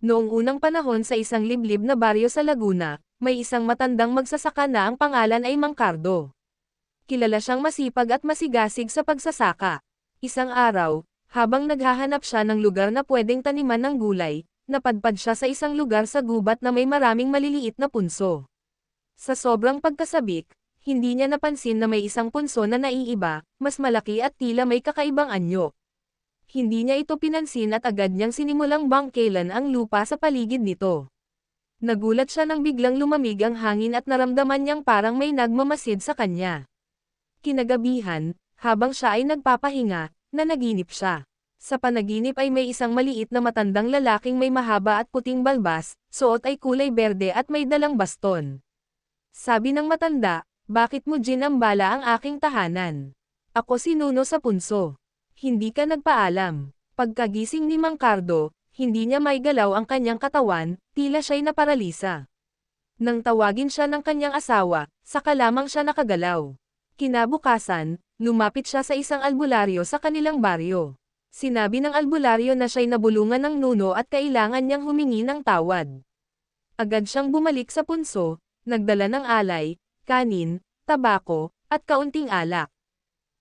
Noong unang panahon sa isang liblib na baryo sa Laguna, may isang matandang magsasaka na ang pangalan ay Mang Cardo. Kilala siyang masipag at masigasig sa pagsasaka. Isang araw, habang naghahanap siya ng lugar na pwedeng taniman ng gulay, napadpad siya sa isang lugar sa gubat na may maraming maliliit na punso. Sa sobrang pagkasabik, hindi niya napansin na may isang punso na naiiba, mas malaki at tila may kakaibang anyo. Hindi niya ito pinansin at agad niyang sinimulang bangkelan ang lupa sa paligid nito. Nagulat siya nang biglang lumamig ang hangin at naramdaman niyang parang may nagmamasid sa kanya. Kinagabihan, habang siya ay nagpapahinga, nanaginip siya. Sa panaginip ay may isang maliit na matandang lalaking may mahaba at puting balbas, suot ay kulay berde at may dalang baston. Sabi ng matanda, "Bakit mo ginambala ang aking tahanan? Ako si Nuno sa punso. Hindi ka nagpaalam." Pagkagising ni Mang Cardo, hindi niya maigalaw ang kanyang katawan, tila siya'y naparalisa. Nang tawagin siya ng kanyang asawa, saka lamang siya nakagalaw. Kinabukasan, lumapit siya sa isang albularyo sa kanilang baryo. Sinabi ng albularyo na siya'y nabulungan ng Nuno at kailangan niyang humingi ng tawad. Agad siyang bumalik sa punso, nagdala ng alay, kanin, tabako, at kaunting alak.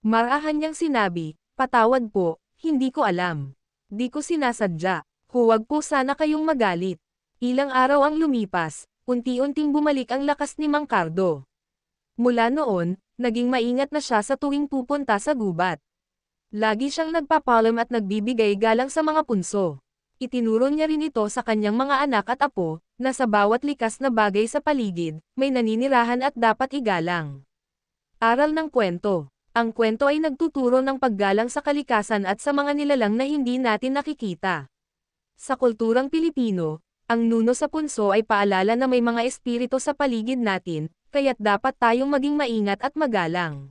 Marahan niyang sinabi, "Patawad po, hindi ko alam. Di ko sinasadya. Huwag po sana kayong magalit." Ilang araw ang lumipas, unti-unting bumalik ang lakas ni Mang Cardo. Mula noon, naging maingat na siya sa tuwing pupunta sa gubat. Lagi siyang nagpapalam at nagbibigay galang sa mga punso. Itinuro niya rin ito sa kanyang mga anak at apo, na sa bawat likas na bagay sa paligid, may naninirahan at dapat igalang. Aral ng kwento. Ang kwento ay nagtuturo ng paggalang sa kalikasan at sa mga nilalang na hindi natin nakikita. Sa kulturang Pilipino, ang Nuno sa punso ay paalala na may mga espiritu sa paligid natin, kaya't dapat tayong maging maingat at magalang.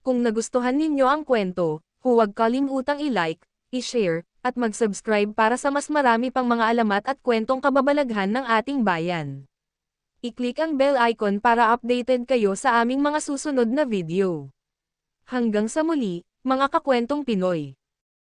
Kung nagustuhan ninyo ang kwento, huwag kalimutang i-like, i-share, at mag-subscribe para sa mas marami pang mga alamat at kwentong kababalaghan ng ating bayan. I-click ang bell icon para updated kayo sa aming mga susunod na video. Hanggang sa muli, mga kakwentong Pinoy.